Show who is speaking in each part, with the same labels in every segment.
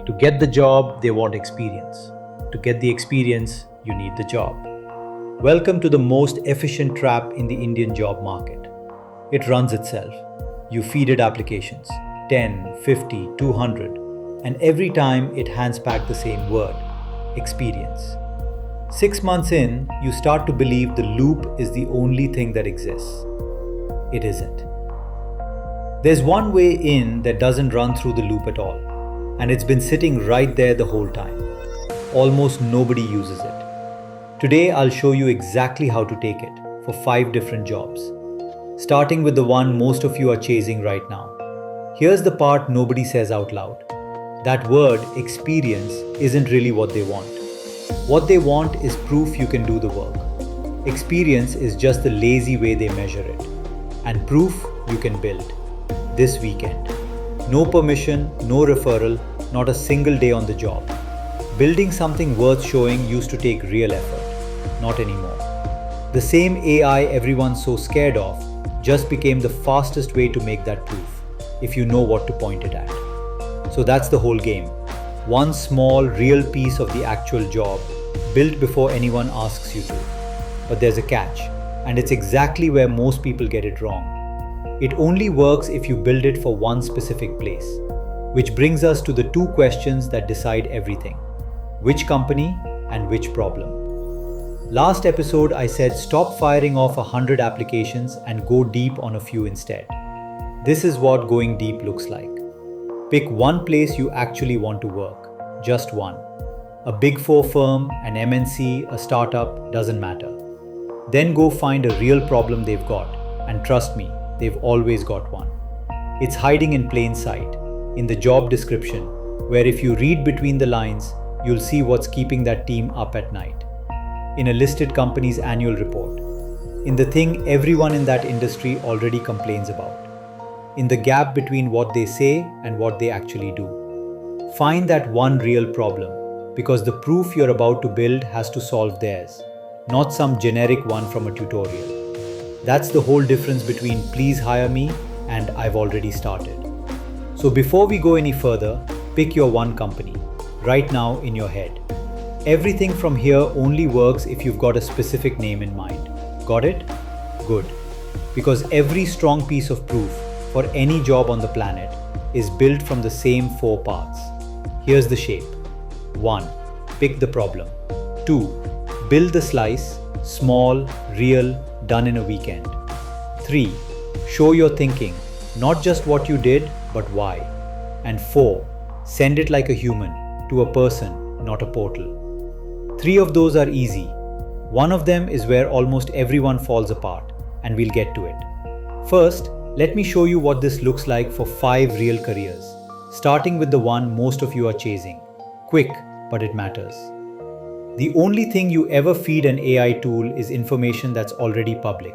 Speaker 1: To get the job, they want experience. To get the experience, you need the job. Welcome to the most efficient trap in the Indian job market. It runs itself. You feed it applications 10, 50, 200, and every time it hands back the same word experience. 6 months in, you start to believe the loop is the only thing that exists. It isn't. There's one way in that doesn't run through the loop at all, and it's been sitting right there the whole time. Almost nobody uses it. Today, I'll show you exactly how to take it for 5 different jobs, starting with the one most of you are chasing right now. Here's the part nobody says out loud. That word, experience, isn't really what they want. What they want is proof you can do the work. Experience is just the lazy way they measure it. And proof you can build. This weekend. No permission, no referral, not a single day on the job. Building something worth showing used to take real effort. Not anymore. The same AI everyone's so scared of just became the fastest way to make that proof, if you know what to point it at. So that's the whole game. One small, real piece of the actual job, built before anyone asks you to. But there's a catch, and it's exactly where most people get it wrong. It only works if you build it for one specific place, which brings us to the 2 questions that decide everything. Which company and which problem? Last episode, I said stop firing off 100 applications and go deep on a few instead. This is what going deep looks like. Pick one place you actually want to work, just one. A Big 4 firm, an MNC, a startup, doesn't matter. Then go find a real problem they've got, and trust me, they've always got one. It's hiding in plain sight, in the job description, where if you read between the lines, you'll see what's keeping that team up at night. In a listed company's annual report. In the thing everyone in that industry already complains about. In the gap between what they say and what they actually do. Find that one real problem, because the proof you're about to build has to solve theirs, not some generic one from a tutorial. That's the whole difference between please hire me and I've already started. So before we go any further, pick your one company, right now in your head. Everything from here only works if you've got a specific name in mind. Got it? Good. Because every strong piece of proof for any job on the planet is built from the same 4 parts. Here's the shape. 1. Pick the problem. 2. Build the slice, small, real, done in a weekend. 3. Show your thinking, not just what you did, but why. And 4. Send it like a human, to a person, not a portal. 3 of those are easy. One of them is where almost everyone falls apart, and we'll get to it. First, let me show you what this looks like for 5 real careers, starting with the one most of you are chasing. Quick, but it matters. The only thing you ever feed an AI tool is information that's already public.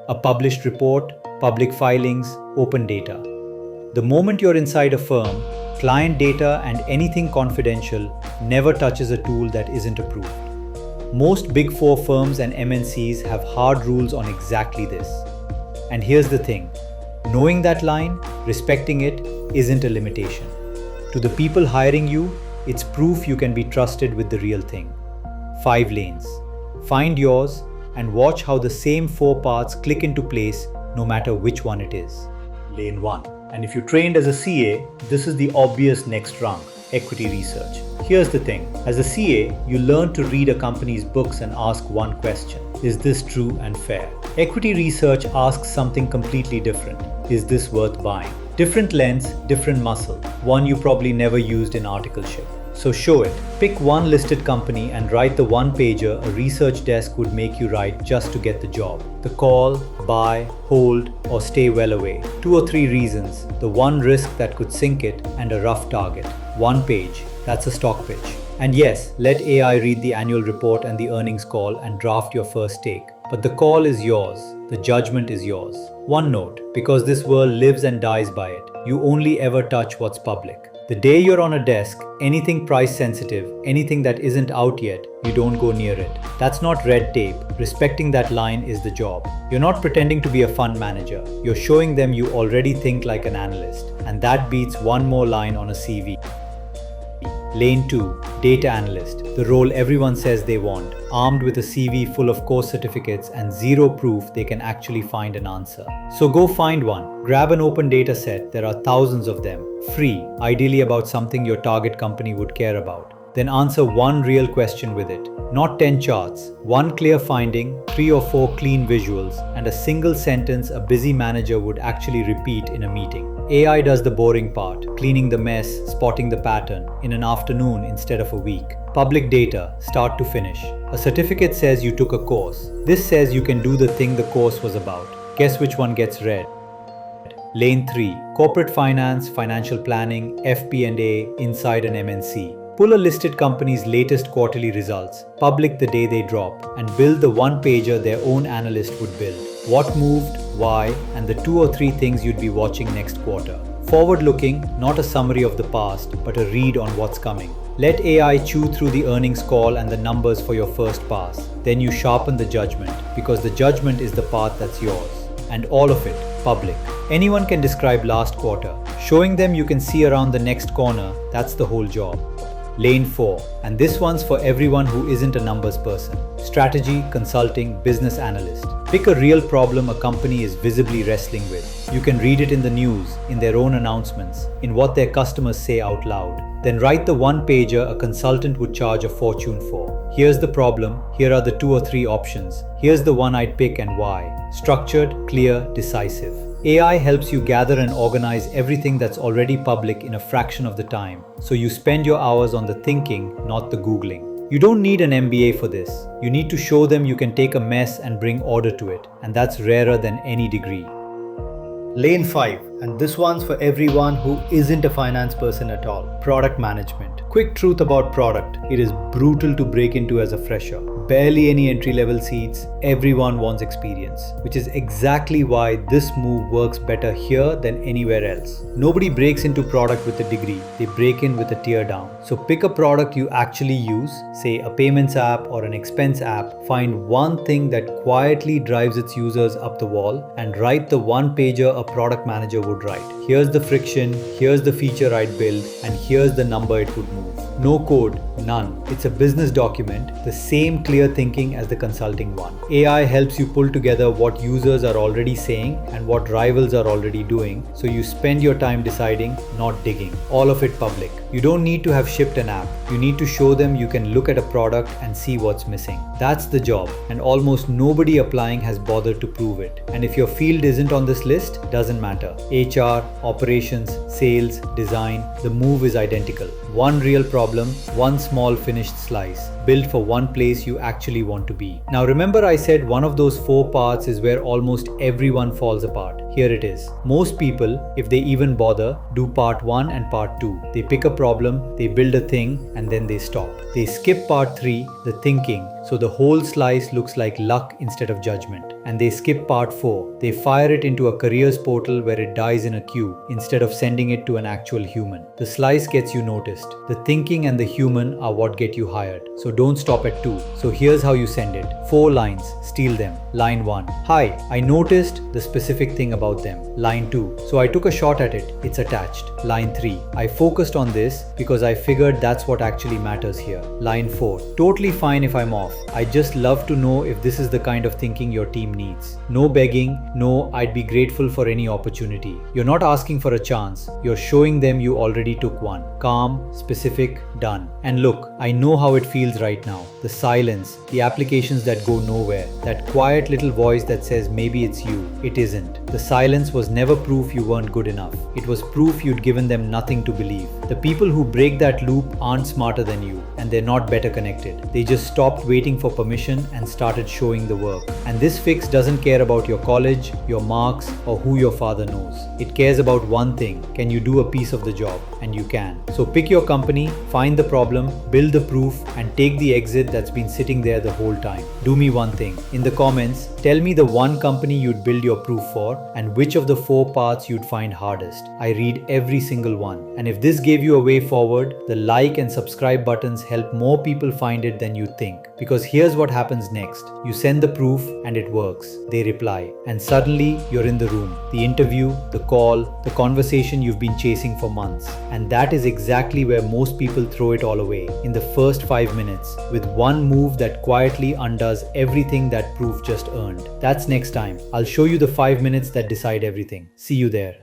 Speaker 1: A published report, public filings, open data. The moment you're inside a firm, client data and anything confidential never touches a tool that isn't approved. Most Big 4 firms and MNCs have hard rules on exactly this. And here's the thing. Knowing that line, respecting it, isn't a limitation. To the people hiring you, it's proof you can be trusted with the real thing. 5 lanes. Find yours and watch how the same 4 parts click into place no matter which one it is. Lane 1. And if you trained as a CA, this is the obvious next rung, equity research. Here's the thing. As a CA, you learn to read a company's books and ask one question. Is this true and fair? Equity research asks something completely different. Is this worth buying? Different lens, different muscle. One you probably never used in articleship. So show it. Pick one listed company and write the one pager a research desk would make you write just to get the job. The call, buy, hold, or stay well away. 2 or 3 reasons. The one risk that could sink it and a rough target. 1 page. That's a stock pitch. And yes, let AI read the annual report and the earnings call and draft your first take. But the call is yours. The judgment is yours. One note, because this world lives and dies by it, you only ever touch what's public. The day you're on a desk, anything price sensitive, anything that isn't out yet, you don't go near it. That's not red tape. Respecting that line is the job. You're not pretending to be a fund manager. You're showing them you already think like an analyst. And that beats one more line on a CV. Lane 2, data analyst, the role everyone says they want, armed with a CV full of course certificates and zero proof they can actually find an answer. So go find one. Grab an open data set, there are thousands of them, free, ideally about something your target company would care about. Then answer one real question with it. Not 10 charts, one clear finding, 3 or 4 clean visuals, and a single sentence a busy manager would actually repeat in a meeting. AI does the boring part, cleaning the mess, spotting the pattern, in an afternoon instead of a week. Public data, start to finish. A certificate says you took a course. This says you can do the thing the course was about. Guess which one gets read? Lane 3, corporate finance, financial planning, FP&A, inside an MNC. Pull a listed company's latest quarterly results, public the day they drop, and build the one-pager their own analyst would build. What moved, why, and the 2 or 3 things you'd be watching next quarter. Forward-looking, not a summary of the past, but a read on what's coming. Let AI chew through the earnings call and the numbers for your first pass. Then you sharpen the judgment, because the judgment is the path that's yours. And all of it, public. Anyone can describe last quarter. Showing them you can see around the next corner, that's the whole job. Lane 4, and this one's for everyone who isn't a numbers person. Strategy, consulting, business analyst. Pick a real problem a company is visibly wrestling with. You can read it in the news, in their own announcements, in what their customers say out loud. Then write the one-pager a consultant would charge a fortune for. Here's the problem, here are the 2 or 3 options. Here's the one I'd pick and why. Structured, clear, decisive. AI helps you gather and organize everything that's already public in a fraction of the time, so you spend your hours on the thinking, not the Googling. You don't need an MBA for this. You need to show them you can take a mess and bring order to it, and that's rarer than any degree. Lane 5, and this one's for everyone who isn't a finance person at all. Product management. Quick truth about product, it is brutal to break into as a fresher. Barely any entry-level seats, everyone wants experience, which is exactly why this move works better here than anywhere else. Nobody breaks into product with a degree, they break in with a tear down. So pick a product you actually use, say a payments app or an expense app, find one thing that quietly drives its users up the wall, and write the one-pager a product manager would write. Here's the friction, here's the feature I'd build, and here's the number it would move. No code, none. It's a business document, the same clear thinking as the consulting one. AI helps you pull together what users are already saying and what rivals are already doing, so you spend your time deciding, not digging. All of it public. You don't need to have shipped an app. You need to show them you can look at a product and see what's missing. That's the job, and almost nobody applying has bothered to prove it. And if your field isn't on this list, doesn't matter. HR, operations, sales, design, the move is identical. One real problem, one small finished slice, built for one place you actually want to be. Now remember I said one of those 4 parts is where almost everyone falls apart. Here it is. Most people, if they even bother, do part 1 and part 2. They pick a problem, they build a thing, and then they stop. They skip part 3, the thinking, so the whole slice looks like luck instead of judgment. And they skip part 4. They fire it into a careers portal where it dies in a queue instead of sending it to an actual human. The slice gets you noticed. The thinking and the human are what get you hired. So don't stop at 2. So here's how you send it. 4 lines, steal them. Line 1. Hi, I noticed the specific thing about them. Line 2. So I took a shot at it. It's attached. Line 3. I focused on this because I figured that's what actually matters here. Line 4. Totally fine if I'm off. I just love to know if this is the kind of thinking your team needs. No begging, no, I'd be grateful for any opportunity. You're not asking for a chance, you're showing them you already took one. Calm, specific, done. And look, I know how it feels right now. The silence, the applications that go nowhere, that quiet little voice that says maybe it's you. It isn't. The silence was never proof you weren't good enough. It was proof you'd given them nothing to believe. The people who break that loop aren't smarter than you, and they're not better connected. They just stopped waiting for permission and started showing the work. And this fix doesn't care about your college, your marks, or who your father knows. It cares about one thing. Can you do a piece of the job? And you can. So pick your company, find the problem, build the proof, and take the exit that's been sitting there the whole time. Do me one thing. In the comments, comments, tell me the one company you'd build your proof for and which of the 4 parts you'd find hardest. I read every single one. And if this gave you a way forward, the like and subscribe buttons help more people find it than you think. Because here's what happens next. You send the proof and it works. They reply. And suddenly you're in the room. The interview, the call, the conversation you've been chasing for months. And that is exactly where most people throw it all away. In the first 5 minutes, with one move that quietly undoes everything that proof just earned. That's next time. I'll show you the 5 minutes that decide everything. See you there.